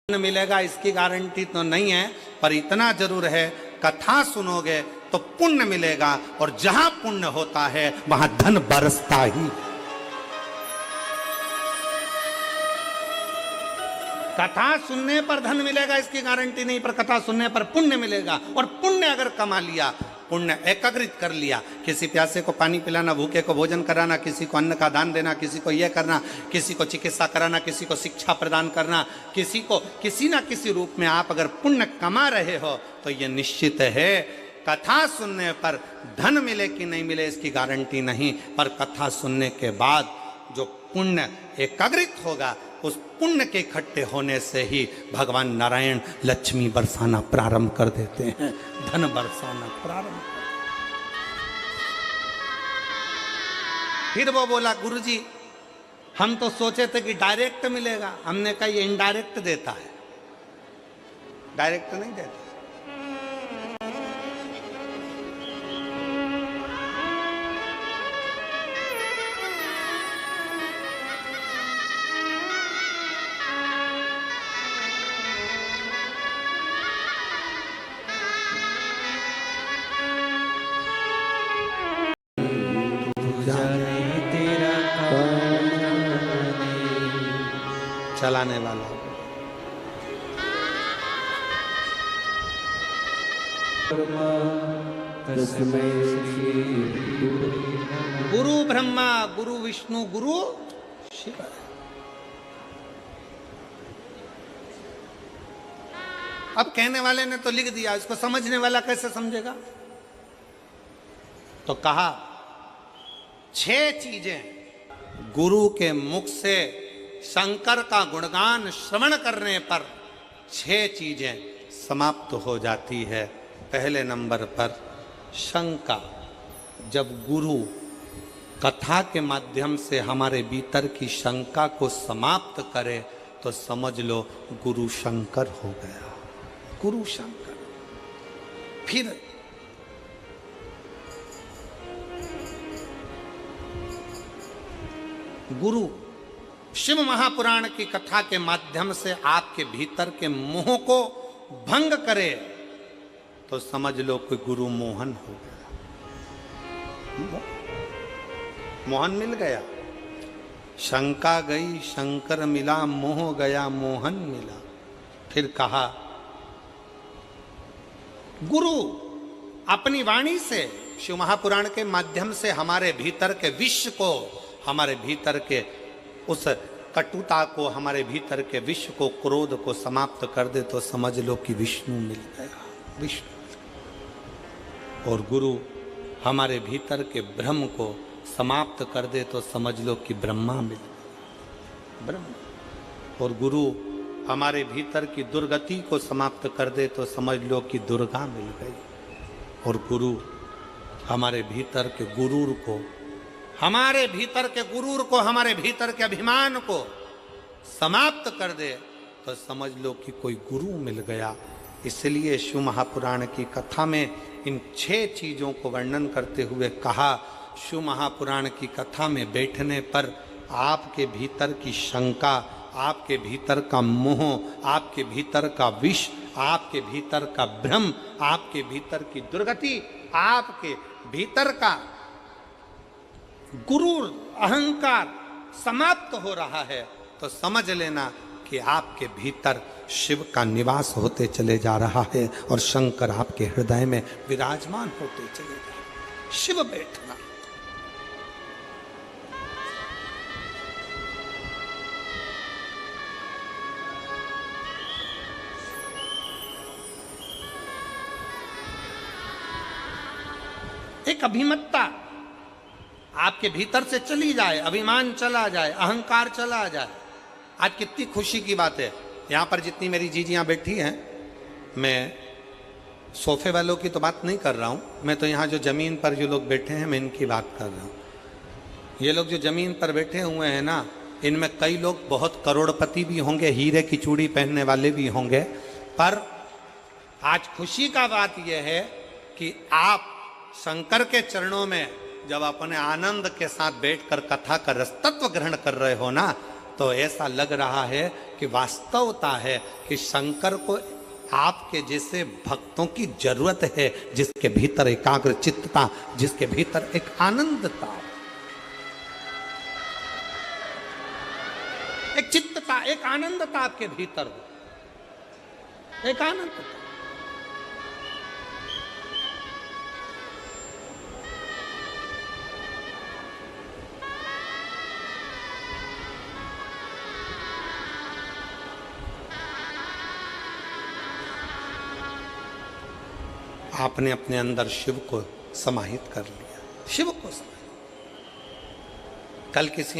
मिलेगा इसकी गारंटी तो नहीं है, पर इतना जरूर है कथा सुनोगे तो पुण्य मिलेगा, और जहां पुण्य होता है वहां धन बरसता ही। कथा सुनने पर धन मिलेगा इसकी गारंटी नहीं, पर कथा सुनने पर पुण्य मिलेगा। और पुण्य अगर कमा लिया, पुण्य एकत्रित कर लिया, किसी प्यासे को पानी पिलाना, भूखे को भोजन कराना, किसी को अन्न का दान देना, किसी को यह करना, किसी को चिकित्सा कराना, किसी को शिक्षा प्रदान करना, किसी को किसी ना किसी रूप में आप अगर पुण्य कमा रहे हो तो यह निश्चित है कथा सुनने पर धन मिले कि नहीं मिले इसकी गारंटी नहीं, पर कथा सुनने के बाद जो पुण्य एकत्रित होगा उस पुण्य के इकट्ठे होने से ही भगवान नारायण लक्ष्मी बरसाना प्रारंभ कर देते हैं, धन बरसाना प्रारंभ। फिर वो बोला, गुरुजी हम तो सोचे थे कि डायरेक्ट मिलेगा। हमने कहा ये इनडायरेक्ट देता है, डायरेक्ट नहीं देता। चलाने वाला गुरु ब्रह्मा गुरु विष्णु गुरु शिव। अब कहने वाले ने तो लिख दिया, इसको समझने वाला कैसे समझेगा? तो कहा 6 चीजें गुरु के मुख से शंकर का गुणगान श्रवण करने पर 6 चीजें समाप्त हो जाती है। पहले नंबर पर शंका। जब गुरु कथा के माध्यम से हमारे भीतर की शंका को समाप्त करे तो समझ लो गुरु शंकर हो गया, गुरु शंकर। फिर गुरु शिव महापुराण की कथा के माध्यम से आपके भीतर के मोह को भंग करे तो समझ लो कोई गुरु मोहन हो गया, मोहन मिल गया। शंका गई शंकर मिला, मोह गया मोहन मिला। फिर कहा गुरु अपनी वाणी से शिव महापुराण के माध्यम से हमारे भीतर के विश्व को, हमारे भीतर के उस कटुता को, हमारे भीतर के विश्व को, क्रोध को समाप्त कर दे तो समझ लो कि विष्णु मिल गया, विष्णु। और गुरु हमारे भीतर के भ्रम को समाप्त कर दे तो समझ लो कि ब्रह्मा मिल गया, ब्रह्म। और गुरु हमारे भीतर की दुर्गति को समाप्त कर दे तो समझ लो कि दुर्गा मिल गई। और गुरु हमारे भीतर के गुरूर को, हमारे भीतर के गुरूर को, हमारे भीतर के अभिमान को समाप्त कर दे तो समझ लो कि कोई गुरु मिल गया। इसलिए शिव महापुराण की कथा में इन 6 चीजों को वर्णन करते हुए कहा, शिव महापुराण की कथा में बैठने पर आपके भीतर की शंका, आपके भीतर का मोह, आपके भीतर का विष, आपके भीतर का भ्रम, आपके भीतर की दुर्गति, आपके भीतर का गुरूर अहंकार समाप्त हो रहा है तो समझ लेना कि आपके भीतर शिव का निवास होते चले जा रहा है और शंकर आपके हृदय में विराजमान होते चले जा रहे हैं। शिव बैठना। एक अभिमत्ता आपके भीतर से चली जाए, अभिमान चला जाए, अहंकार चला जाए। आज कितनी खुशी की बात है, यहाँ पर जितनी मेरी जीजियाँ बैठी हैं, मैं सोफे वालों की तो बात नहीं कर रहा हूँ, मैं तो यहाँ जो ज़मीन पर जो लोग बैठे हैं मैं इनकी बात कर रहा हूँ। ये लोग जो ज़मीन पर बैठे हुए हैं ना, इनमें कई लोग बहुत करोड़पति भी होंगे, हीरे की चूड़ी पहनने वाले भी होंगे, पर आज खुशी का बात यह है कि आप शंकर के चरणों में जब अपने आनंद के साथ बैठकर कथा का रसतत्व ग्रहण कर रहे हो ना, तो ऐसा लग रहा है कि वास्तवता है कि शंकर को आपके जैसे भक्तों की जरूरत है, जिसके भीतर एकाग्र चित्तता, जिसके भीतर एक आनंदता, एक चित्तता, एक आनंदता आपके भीतर हो, एक आनंदता। आपने अपने अंदर शिव को समाहित कर लिया, शिव को समाहित। कल किसी